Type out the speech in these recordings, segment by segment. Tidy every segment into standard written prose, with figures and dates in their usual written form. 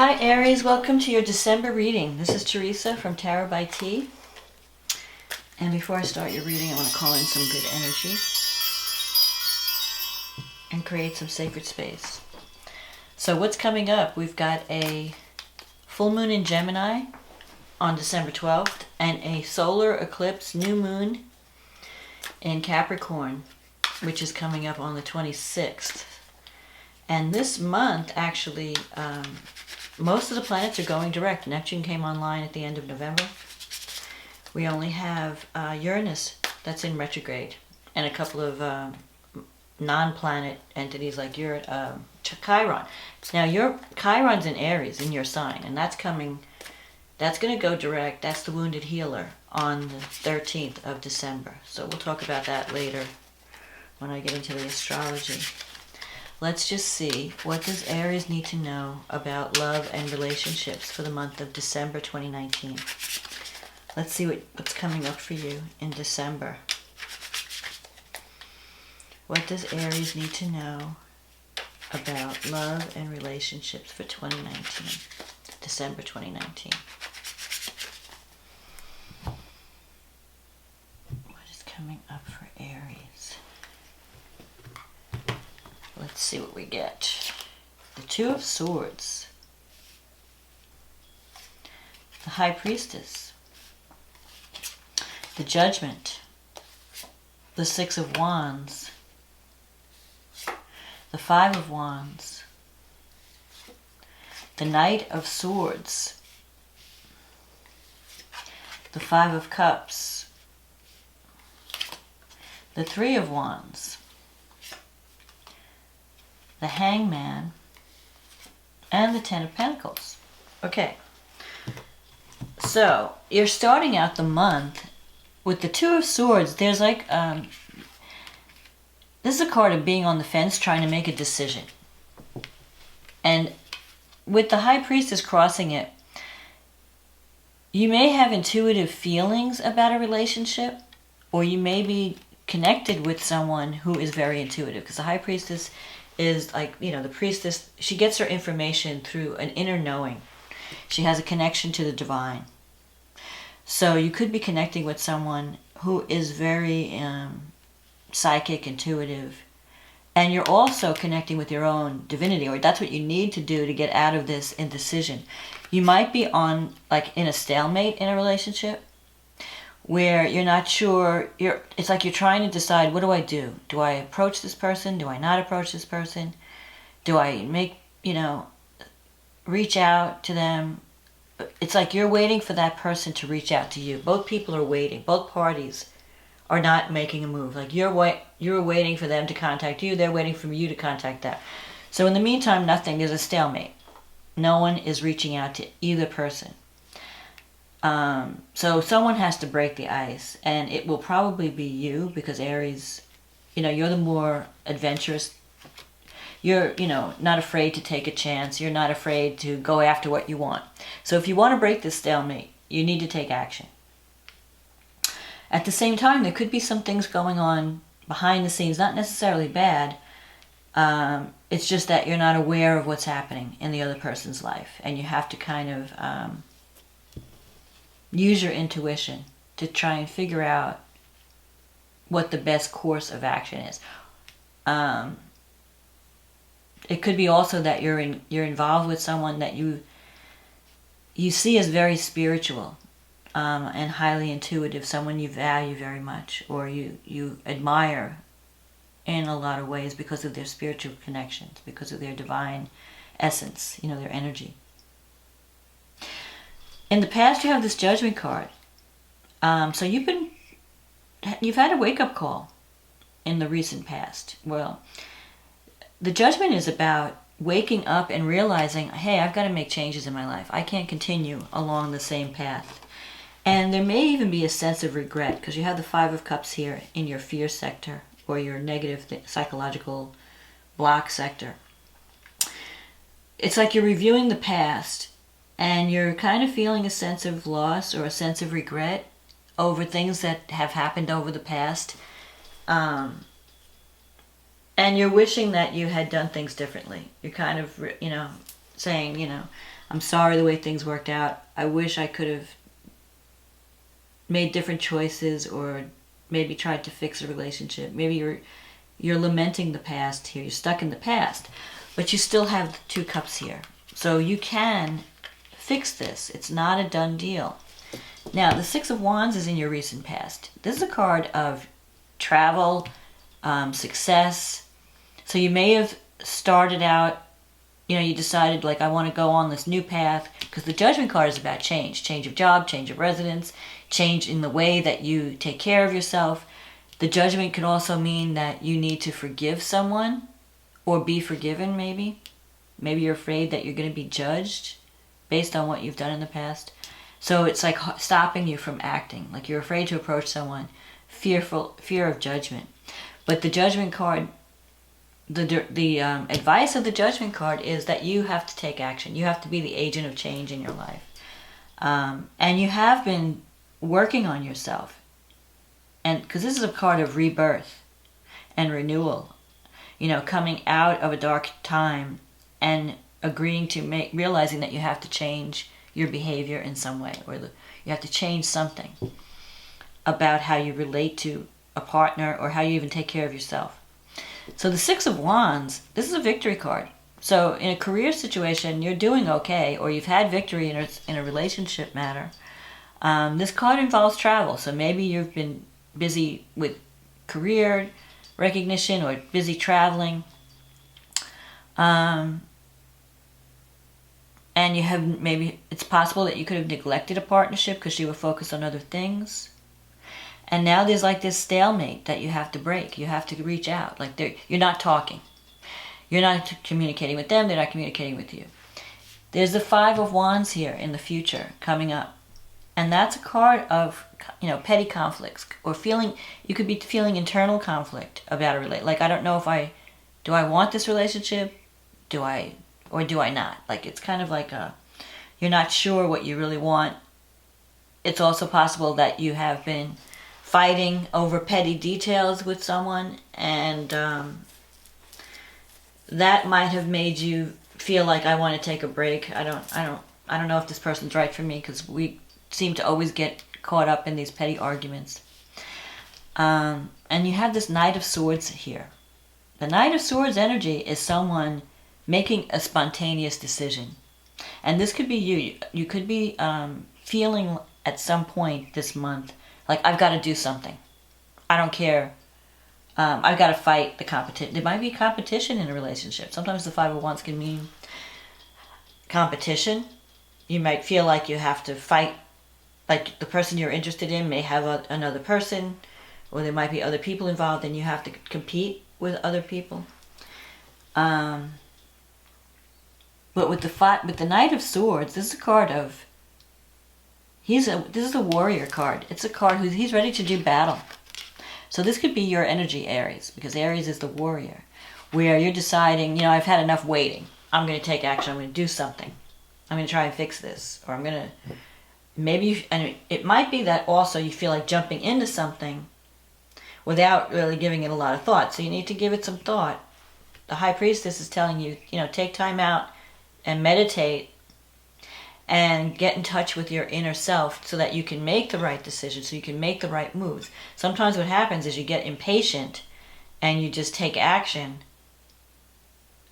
Hi Aries, welcome to your December reading. This is Teresa from Tarot by T. And before I start your reading, I want to call in some good energy and create some sacred space. So what's coming up? We've got a full moon in Gemini on December 12th and a solar eclipse new moon in Capricorn, which is coming up on the 26th. And this month, actually, most of the planets are going direct. Neptune came online at the end of November. We only have Uranus that's in retrograde and a couple of non-planet entities like Chiron. Now, your Chiron's in Aries in your sign, and that's going to go direct. That's the wounded healer on the 13th of December. So we'll talk about that later when I get into the astrology. Let's just see, what does Aries need to know about love and relationships for the month of December 2019? Let's see what's coming up for you in December. What does Aries need to know about love and relationships for 2019? December 2019. What is coming up for Aries? Let's see what we get. The Two of Swords. The High Priestess. The Judgment. The Six of Wands. The Five of Wands. The Knight of Swords. The Five of Cups. The Three of Wands. The Hangman, and the Ten of Pentacles. Okay, so you're starting out the month with the Two of Swords. There's like, this is a card of being on the fence, trying to make a decision. And with the High Priestess crossing it, you may have intuitive feelings about a relationship, or you may be connected with someone who is very intuitive, because the High Priestess is like, the priestess, she gets her information through an inner knowing. She has a connection to the divine. So you could be connecting with someone who is very psychic, intuitive, and you're also connecting with your own divinity, or that's what you need to do to get out of this indecision. You might be on, like, in a stalemate in a relationship, where you're not sure, it's like you're trying to decide, what do I do? Do I approach this person? Do I not approach this person? Do I reach out to them? It's like you're waiting for that person to reach out to you. Both people are waiting. Both parties are not making a move. Like you're waiting for them to contact you. They're waiting for you to contact them. So in the meantime, nothing. There's a stalemate. No one is reaching out to either person. So someone has to break the ice, and it will probably be you, because Aries, you're the more adventurous. You're, not afraid to take a chance. You're not afraid to go after what you want. So if you want to break this stalemate, you need to take action. At the same time, there could be some things going on behind the scenes, not necessarily bad. It's just that you're not aware of what's happening in the other person's life, and you have to kind of use your intuition to try and figure out what the best course of action is. It could be also that you're involved with someone that you see as very spiritual and highly intuitive, someone you value very much, or you admire in a lot of ways because of their spiritual connections, because of their divine essence, their energy. In the past, you have this Judgment card. So you've had a wake-up call in the recent past. Well, the Judgment is about waking up and realizing, hey, I've got to make changes in my life. I can't continue along the same path. And there may even be a sense of regret, because you have the Five of Cups here in your fear sector, or your negative psychological block sector. It's like you're reviewing the past, and you're kind of feeling a sense of loss or a sense of regret over things that have happened over the past. And you're wishing that you had done things differently. You're kind of, saying, you know, I'm sorry the way things worked out. I wish I could have made different choices or maybe tried to fix a relationship. Maybe you're lamenting the past here. You're stuck in the past, but you still have the 2 cups here. So you can fix this. It's not a done deal. Now, the 6 of Wands is in your recent past. This is a card of travel, success. So you may have started out, you know, you decided, like, I want to go on this new path, because the Judgment card is about change. Change of job, change of residence, change in the way that you take care of yourself. The Judgment could also mean that you need to forgive someone or be forgiven, maybe. Maybe you're afraid that you're going to be judged based on what you've done in the past. So it's like stopping you from acting. Like you're afraid to approach someone, fear of judgment. But the Judgment card, the advice of the Judgment card is that you have to take action. You have to be the agent of change in your life. And you have been working on yourself. And because this is a card of rebirth and renewal. You know, coming out of a dark time and agreeing to realizing that you have to change your behavior in some way, or you have to change something about how you relate to a partner or how you even take care of yourself. So the 6 of Wands, this is a victory card. So in a career situation, you're doing okay, or you've had victory in a relationship matter. This card involves travel, so maybe you've been busy with career recognition or busy traveling. And you have, maybe it's possible that you could have neglected a partnership because you were focused on other things. And now there's like this stalemate that you have to break. You have to reach out. Like you're not talking. You're not communicating with them. They're not communicating with you. There's the 5 of Wands here in the future coming up. And that's a card of, you know, petty conflicts or you could be feeling internal conflict about a relationship. Like, I don't know if do I want this relationship? Or do I not? Like, it's kind of like you're not sure what you really want. It's also possible that you have been fighting over petty details with someone, and that might have made you feel like, I want to take a break. I don't know if this person's right for me, because we seem to always get caught up in these petty arguments. And you have this Knight of Swords here. The Knight of Swords energy is someone making a spontaneous decision. And this could be you. You could be feeling at some point this month like, I've got to do something. I don't care. I've got to fight the competition. There might be competition in a relationship. Sometimes the 5 of Wands can mean competition. You might feel like you have to fight. Like the person you're interested in may have another person, or there might be other people involved, and you have to compete with other people. But with the Knight of Swords, this is a card of, this is a warrior card. It's a card he's ready to do battle. So this could be your energy, Aries, because Aries is the warrior, where you're deciding, you know, I've had enough waiting. I'm going to take action. I'm going to do something. I'm going to try and fix this, or I'm going to, and it might be that also you feel like jumping into something without really giving it a lot of thought. So you need to give it some thought. The High Priestess is telling you, you know, take time out and meditate and get in touch with your inner self so that you can make the right decision, so you can make the right moves. Sometimes what happens is you get impatient and you just take action.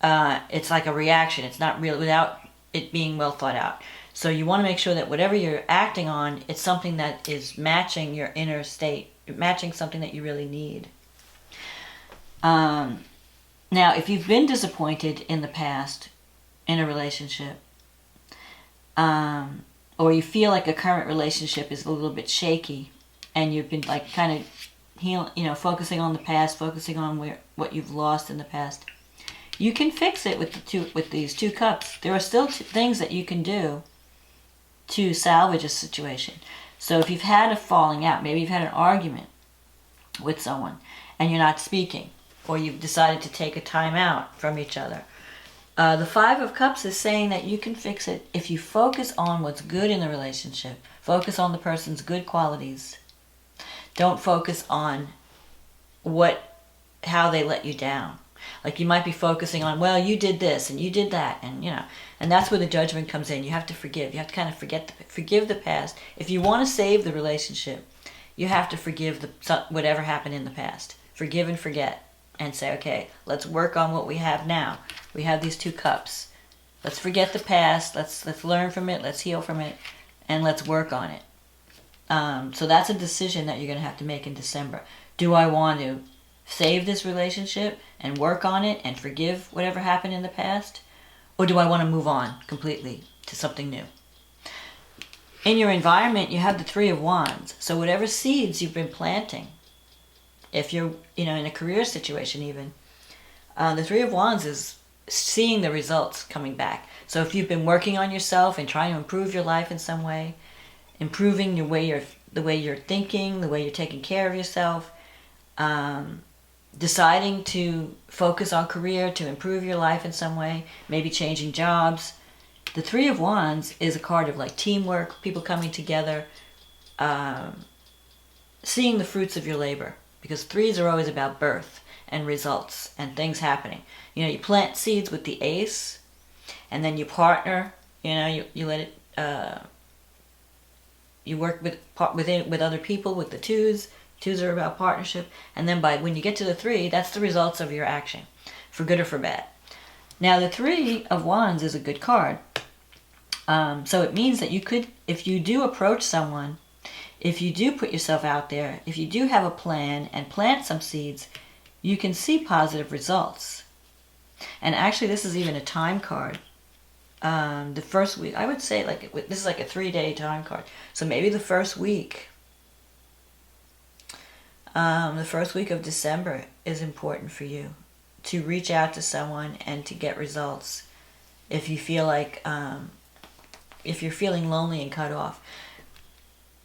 It's like a reaction. It's not real without it being well thought out. So you want to make sure that whatever you're acting on, it's something that is matching your inner state, matching something that you really need. Now, if you've been disappointed in the past in a relationship, or you feel like a current relationship is a little bit shaky, and you've been like kind of focusing on the past, focusing on what you've lost in the past, you can fix it with these 2 cups. There are still things that you can do to salvage a situation. So if you've had a falling out, maybe you've had an argument with someone and you're not speaking, or you've decided to take a time out from each other. The 5 of Cups is saying that you can fix it if you focus on what's good in the relationship. Focus on the person's good qualities. Don't focus on how they let you down. Like you might be focusing on, well, you did this and you did that, and you know, and that's where the judgment comes in. You have to forgive. You have to kind of forgive the past. If you want to save the relationship, you have to forgive whatever happened in the past. Forgive and forget, and say, okay, let's work on what we have now. We have these 2 cups. Let's forget the past. Let's learn from it. Let's heal from it, and let's work on it. So that's a decision that you're going to have to make in December. Do I want to save this relationship and work on it and forgive whatever happened in the past? Or do I want to move on completely to something new? In your environment, you have the 3 of Wands. So whatever seeds you've been planting, if you're, in a career situation even, the 3 of Wands is seeing the results coming back. So if you've been working on yourself and trying to improve your life in some way, improving the way you're thinking, the way you're taking care of yourself, deciding to focus on career to improve your life in some way, maybe changing jobs. The 3 of Wands is a card of like teamwork, people coming together, seeing the fruits of your labor, because 3s are always about birth and results and things happening. You plant seeds with the Ace, and then you partner. You let it. You work with other people with the 2s. 2s are about partnership, and then when you get to the 3, that's the results of your action, for good or for bad. Now the 3 of Wands is a good card. So it means that you could, if you do approach someone, if you do put yourself out there, if you do have a plan and plant some seeds, you can see positive results. And actually this is even a time card. The first week, I would say this is like a 3-day time card. So maybe the first week of December is important for you to reach out to someone and to get results. If you feel like, if you're feeling lonely and cut off.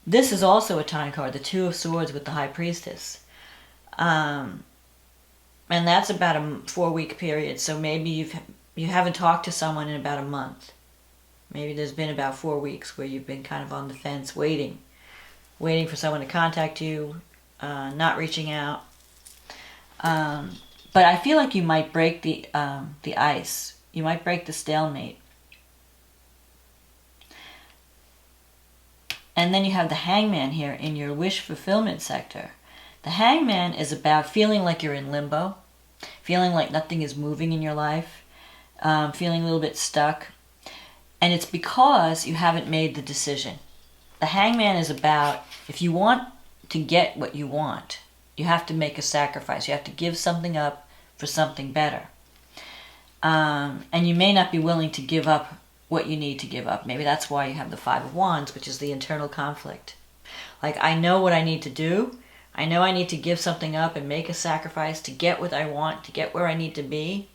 This is also a time card, the 2 of Swords with the High Priestess. And that's about a 4-week period. So maybe you haven't talked to someone in about a month. Maybe there's been about 4 weeks where you've been kind of on the fence, waiting for someone to contact you, not reaching out. But I feel like you might break the ice. You might break the stalemate. And then you have the Hangman here in your wish fulfillment sector. The Hangman is about feeling like you're in limbo, feeling like nothing is moving in your life, feeling a little bit stuck. And it's because you haven't made the decision. The Hangman is about, if you want to get what you want, you have to make a sacrifice. You have to give something up for something better. And you may not be willing to give up what you need to give up. Maybe that's why you have the 5 of Wands, which is the internal conflict. Like, I know what I need to do. I know I need to give something up and make a sacrifice to get what I want, to get where I need to be,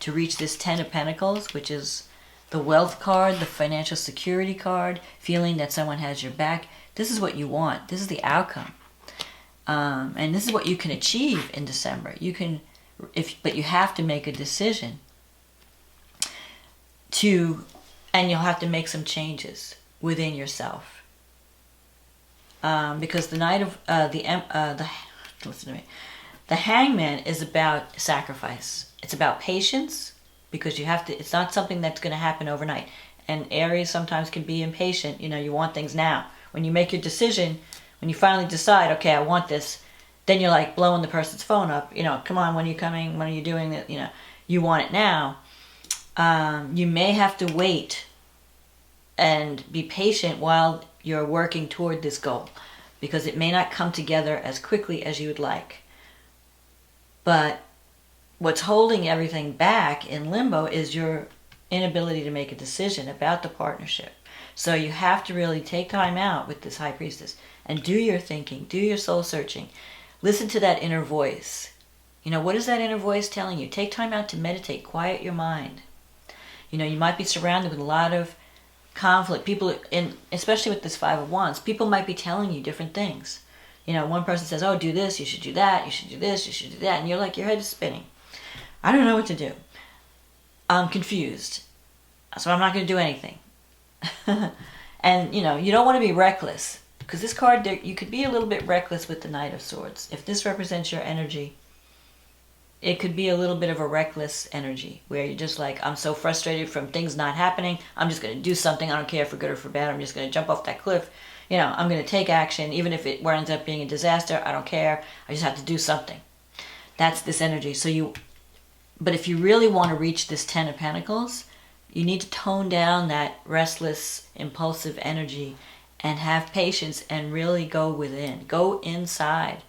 to reach this 10 of Pentacles, which is the wealth card, the financial security card, feeling that someone has your back. This is what you want. This is the outcome. And this is what you can achieve in December. You can, but you have to make a decision and you'll have to make some changes within yourself. Because the Knight of listen to me. The Hangman is about sacrifice. It's about patience, because you have to. It's not something that's going to happen overnight. And Aries sometimes can be impatient. You want things now. When you make your decision, when you finally decide, okay, I want this, then you're like blowing the person's phone up. Come on, when are you coming? When are you doing it? You want it now. You may have to wait and be patient while you're working toward this goal, because it may not come together as quickly as you would like. But what's holding everything back in limbo is your inability to make a decision about the partnership. So you have to really take time out with this High Priestess and do your thinking, do your soul searching. Listen to that inner voice. What is that inner voice telling you? Take time out to meditate, quiet your mind. You might be surrounded with a lot of conflict. People, especially with this 5 of Wands, people might be telling you different things. One person says, oh, do this, you should do that, you should do this, you should do that. And you're like, your head is spinning. I don't know what to do. I'm confused. So I'm not going to do anything. And, you don't want to be reckless. Because this card, you could be a little bit reckless with the Knight of Swords. If this represents your energy, it could be a little bit of a reckless energy where you're just like, I'm so frustrated from things not happening, I'm just going to do something. I don't care for good or for bad. I'm just going to jump off that cliff. I'm going to take action. Even if it ends up being a disaster, I don't care. I just have to do something. That's this energy. But if you really want to reach this 10 of Pentacles, you need to tone down that restless, impulsive energy and have patience and really go within. Go inside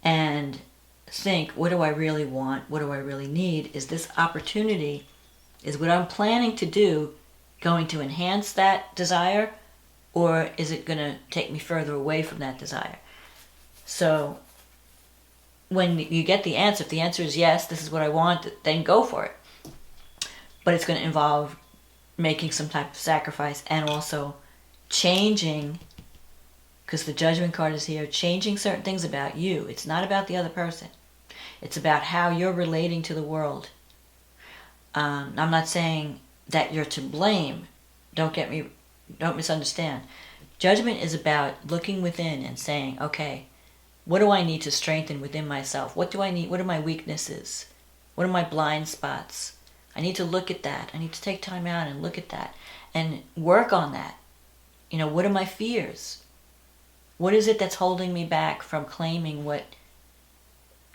and think, what do I really want? What do I really need? Is this opportunity, is what I'm planning to do going to enhance that desire, or is it going to take me further away from that desire? So when you get the answer, if the answer is yes, this is what I want, then go for it. But it's going to involve making some type of sacrifice and also changing, because the Judgment card is here, changing certain things about you. It's not about the other person. It's about how you're relating to the world. I'm not saying that you're to blame. Don't misunderstand. Judgment is about looking within and saying, okay, what do I need to strengthen within myself? What do I need? What are my weaknesses? What are my blind spots? I need to look at that. I need to take time out and look at that and work on that. What are my fears? What is it that's holding me back from claiming what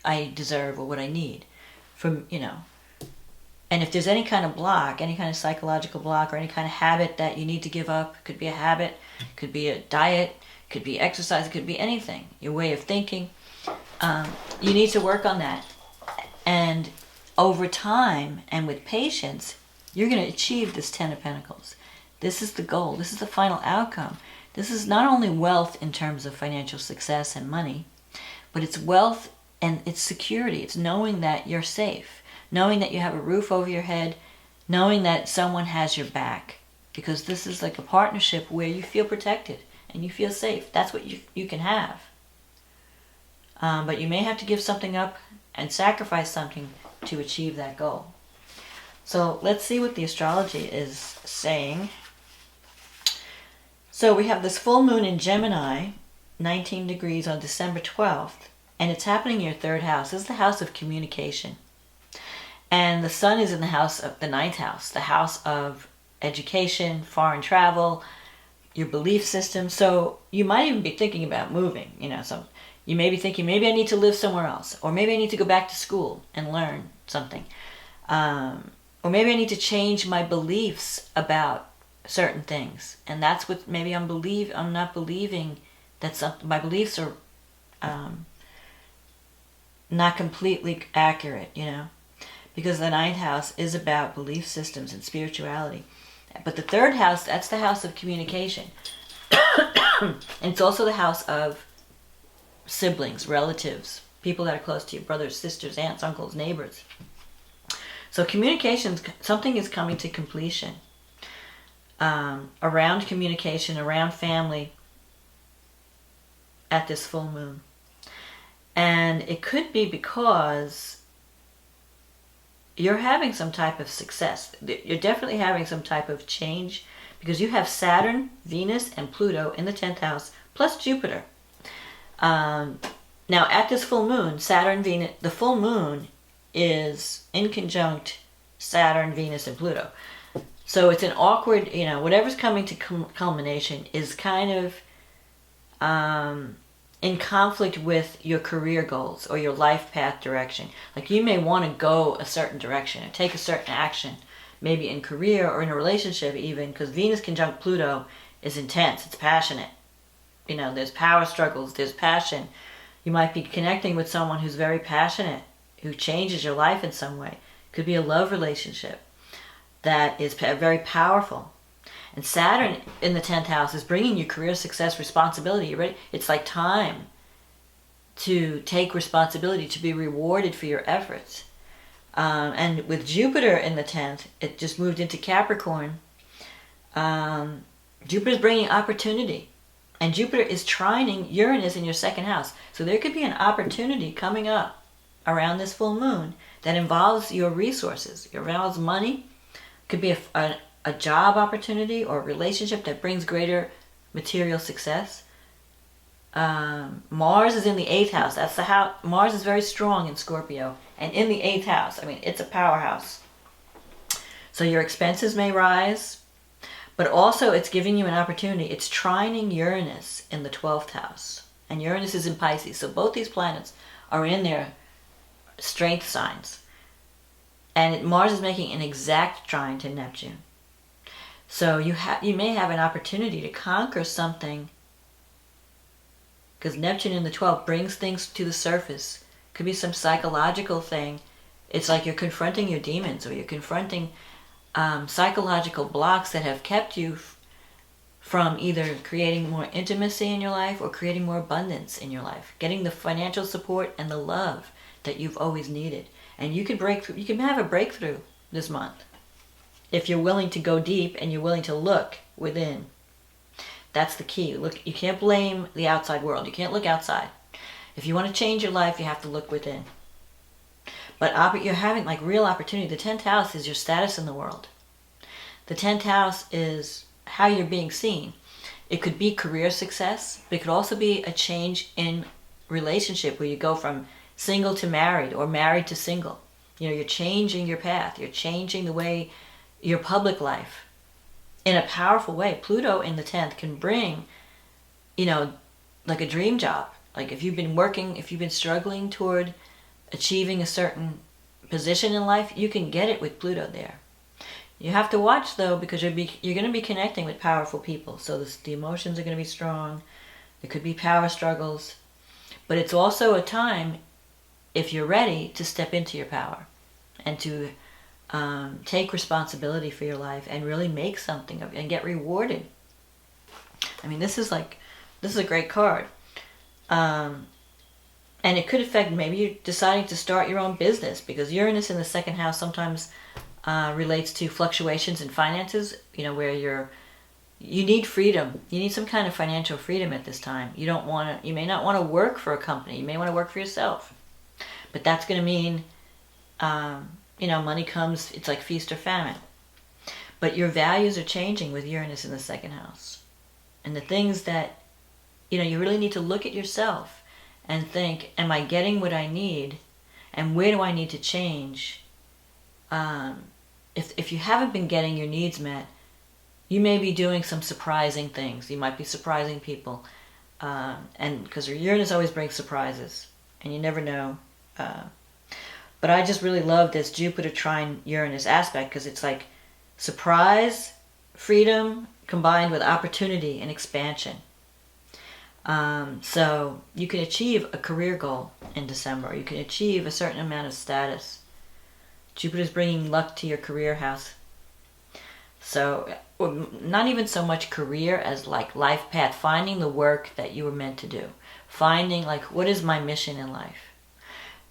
I deserve or what I need? And if there's any kind of block, any kind of psychological block or any kind of habit that you need to give up, it could be a habit, it could be a diet, it could be exercise, it could be anything, your way of thinking. You need to work on that. And over time and with patience, you're going to achieve this 10 of Pentacles. This is the goal. This is the final outcome. This is not only wealth in terms of financial success and money, but it's wealth and it's security. It's knowing that you're safe, knowing that you have a roof over your head, knowing that someone has your back. Because this is like a partnership where you feel protected and you feel safe. That's what you can have. But you may have to give something up and sacrifice something to achieve that goal. So let's see what the astrology is saying. So we have this full moon in Gemini, 19 degrees on December 12th, and it's happening in your third house. This is the house of communication. And the sun is in the house of the ninth house, the house of education, foreign travel, your belief system. So you might even be thinking about moving, so you may be thinking, maybe I need to live somewhere else, or maybe I need to go back to school and learn something. Or maybe I need to change my beliefs about certain things. And that's what maybe I'm not believing that my beliefs are not completely accurate, because the ninth house is about belief systems and spirituality. But the third house, that's the house of communication. And it's also the house of siblings, relatives, people that are close to you, brothers, sisters, aunts, uncles, neighbors. So communications, something is coming to completion. Around communication, around family at this full moon. And it could be because you're having some type of success. You're definitely having some type of change because you have Saturn, Venus, and Pluto in the 10th house, plus Jupiter. Now at this full moon, Saturn, Venus, the full moon is in conjunct Saturn, Venus, and Pluto. So it's an awkward, whatever's coming to culmination is kind of in conflict with your career goals or your life path direction. Like you may want to go a certain direction and take a certain action, maybe in career or in a relationship even, because Venus conjunct Pluto is intense, it's passionate. There's power struggles, there's passion. You might be connecting with someone who's very passionate, who changes your life in some way. Could be a love relationship that is very powerful. And Saturn in the 10th house is bringing you career success, responsibility. You ready? It's like time to take responsibility, to be rewarded for your efforts. And with Jupiter in the 10th, it just moved into Capricorn. Jupiter's bringing opportunity. And Jupiter is trining Uranus in your second house. So there could be an opportunity coming up around this full moon that involves your resources. It involves money. Could be a job opportunity or a relationship that brings greater material success. Mars is in the 8th house. That's the house. Mars is very strong in Scorpio and in the 8th house. I mean, it's a powerhouse. So your expenses may rise, but also it's giving you an opportunity. It's trining Uranus in the 12th house, and Uranus is in Pisces. So both these planets are in their strength signs, and Mars is making an exact trine to Neptune. So you may have an opportunity to conquer something, because Neptune in the 12th brings things to the surface. Could be some psychological thing. It's like you're confronting your demons, or you're confronting psychological blocks that have kept you from either creating more intimacy in your life or creating more abundance in your life, getting the financial support and the love that you've always needed. And you can have a breakthrough this month if you're willing to go deep and you're willing to look within. That's the key. Look, you can't blame the outside world. You can't look outside. If you want to change your life, you have to look within. But you're having like real opportunity. The 10th house is your status in the world. The 10th house is how you're being seen. It could be career success, but it could also be a change in relationship where you go from single to married or married to single. You know, you're changing your path. You're changing the way your public life in a powerful way. Pluto in the 10th can bring, you know, like a dream job. Like if you've been struggling toward achieving a certain position in life, you can get it with Pluto there. You have to watch though, because you're going to be connecting with powerful people. So the emotions are going to be strong. There could be power struggles. But it's also a time, if you're ready, to step into your power and to take responsibility for your life and really make something of it and get rewarded. I mean, this is a great card. And it could affect maybe you deciding to start your own business, because Uranus in the 2nd house sometimes relates to fluctuations in finances, you know, where you need freedom. You need some kind of financial freedom at this time. You may not want to work for a company. You may want to work for yourself. But that's going to mean, you know, money comes, it's like feast or famine. But your values are changing with Uranus in the 2nd house. And the things that, you know, you really need to look at yourself and think, am I getting what I need? And where do I need to change? If you haven't been getting your needs met, you may be doing some surprising things. You might be surprising people. And because Uranus always brings surprises. And you never know. But I just really love this Jupiter trine Uranus aspect, because it's like surprise, freedom, combined with opportunity and expansion. So you can achieve a career goal in December. You can achieve a certain amount of status. Jupiter's bringing luck to your career house. So not even so much career as like life path, finding the work that you were meant to do. Finding like, what is my mission in life?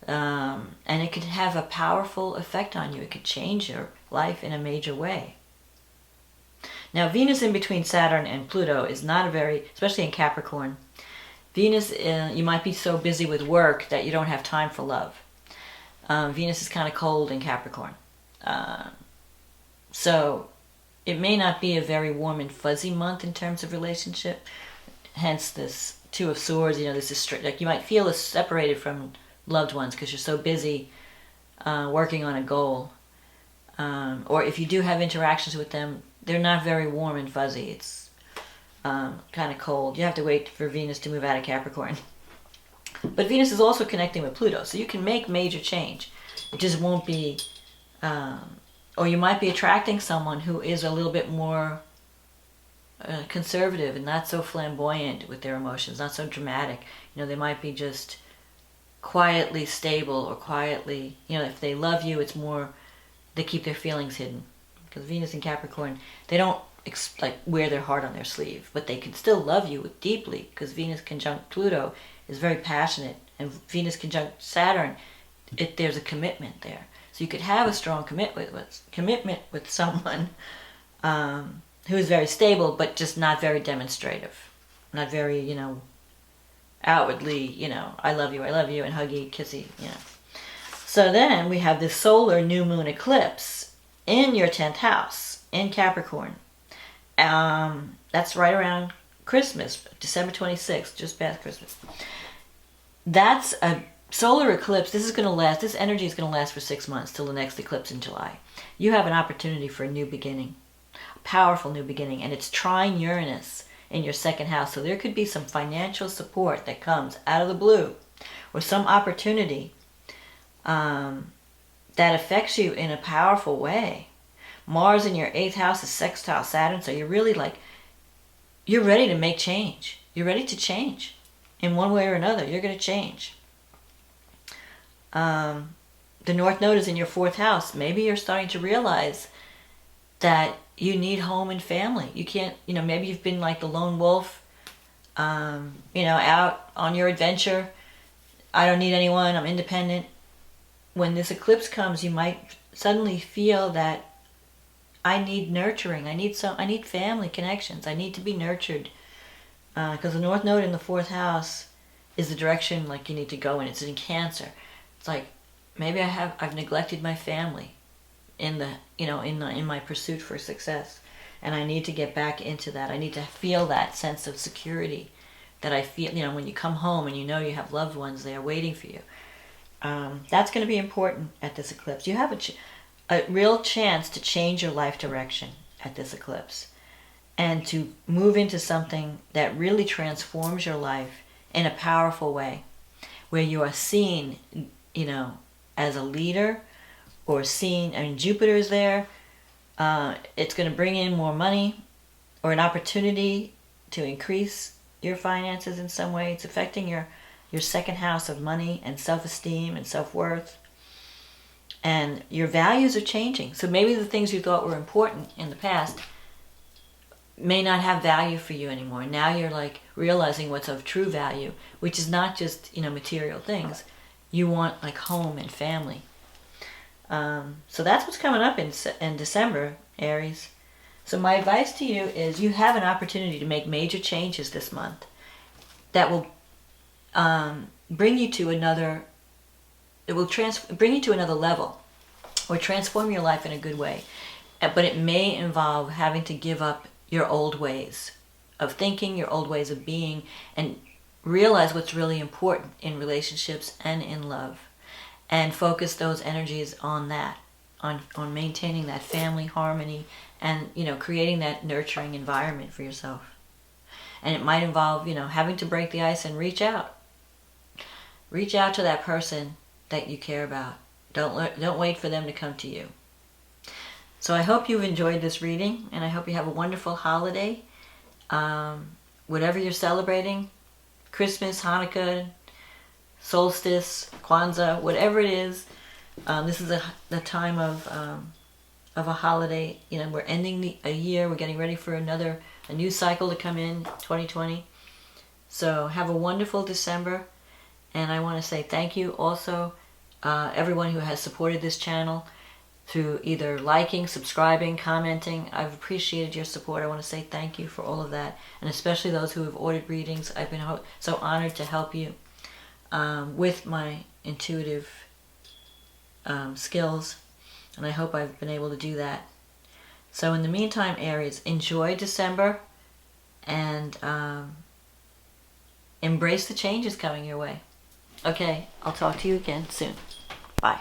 And it could have a powerful effect on you. It could change your life in a major way. Now, Venus in between Saturn and Pluto is not especially in Capricorn. Venus, you might be so busy with work that you don't have time for love. Venus is kind of cold in Capricorn. So it may not be a very warm and fuzzy month in terms of relationship. Hence this Two of Swords, you know, this is like you might feel separated from loved ones because you're so busy working on a goal. Or if you do have interactions with them, they're not very warm and fuzzy. It's kind of cold. You have to wait for Venus to move out of Capricorn. But Venus is also connecting with Pluto, so you can make major change. It just won't be... or you might be attracting someone who is a little bit more conservative and not so flamboyant with their emotions, not so dramatic. You know, they might be just quietly stable or quietly... You know, if they love you, it's more... They keep their feelings hidden. Because Venus and Capricorn, they don't wear their heart on their sleeve, but they can still love you deeply, because Venus conjunct Pluto is very passionate, and Venus conjunct Saturn, there's a commitment there. So you could have a strong commitment with someone who is very stable, but just not very demonstrative, not very, you know, outwardly, you know, I love you, and huggy, kissy, you know. So then we have this solar new moon eclipse in your 10th house in Capricorn. That's right around Christmas, December 26th, just past Christmas. That's solar eclipse, this is going to last, this energy is going to last for 6 months till the next eclipse in July. You have an opportunity for a new beginning, a powerful new beginning, and it's trine Uranus in your second house. So there could be some financial support that comes out of the blue, or some opportunity that affects you in a powerful way. Mars in your 8th house is sextile Saturn, so you're really like, you're ready to make change. You're ready to change. In one way or another, you're going to change. The North Node is in your 4th house. Maybe you're starting to realize that you need home and family. You can't, maybe you've been like the lone wolf, out on your adventure. I don't need anyone, I'm independent. When this eclipse comes, you might suddenly feel that I need nurturing. I need family connections. I need to be nurtured. Because the North Node in the 4th house is the direction like you need to go in. It's in Cancer. It's like, maybe I've neglected my family in my pursuit for success, and I need to get back into that. I need to feel that sense of security that I feel, when you come home and you have loved ones there waiting for you. That's going to be important at this eclipse. You have a real chance to change your life direction at this eclipse, and to move into something that really transforms your life in a powerful way, where you are seen, as a leader, or seen, Jupiter's there. It's going to bring in more money, or an opportunity to increase your finances in some way. It's affecting your second house of money and self-esteem and self-worth. And your values are changing. So maybe the things you thought were important in the past may not have value for you anymore. Now you're like realizing what's of true value, which is not just, material things. You want like home and family. So that's what's coming up in December, Aries. So my advice to you is you have an opportunity to make major changes this month that will bring you to another level, or transform your life in a good way. But it may involve having to give up your old ways of thinking, your old ways of being, and realize what's really important in relationships and in love, and focus those energies on that, on maintaining that family harmony, and creating that nurturing environment for yourself. And it might involve having to break the ice and reach out to that person that you care about. Don't wait for them to come to you. So I hope you've enjoyed this reading, and I hope you have a wonderful holiday. Whatever you're celebrating, Christmas, Hanukkah, solstice, Kwanzaa, whatever it is, this is the time of a holiday. We're ending a year. We're getting ready for a new cycle to come in, 2020. So have a wonderful December, and I want to say thank you also, everyone who has supported this channel through either liking, subscribing, commenting. I've appreciated your support. I want to say thank you for all of that, and especially those who have ordered readings. I've been so honored to help you with my intuitive skills, and I hope I've been able to do that. So in the meantime, Aries, enjoy December, and embrace the changes coming your way. Okay, I'll talk to you again soon. Bye.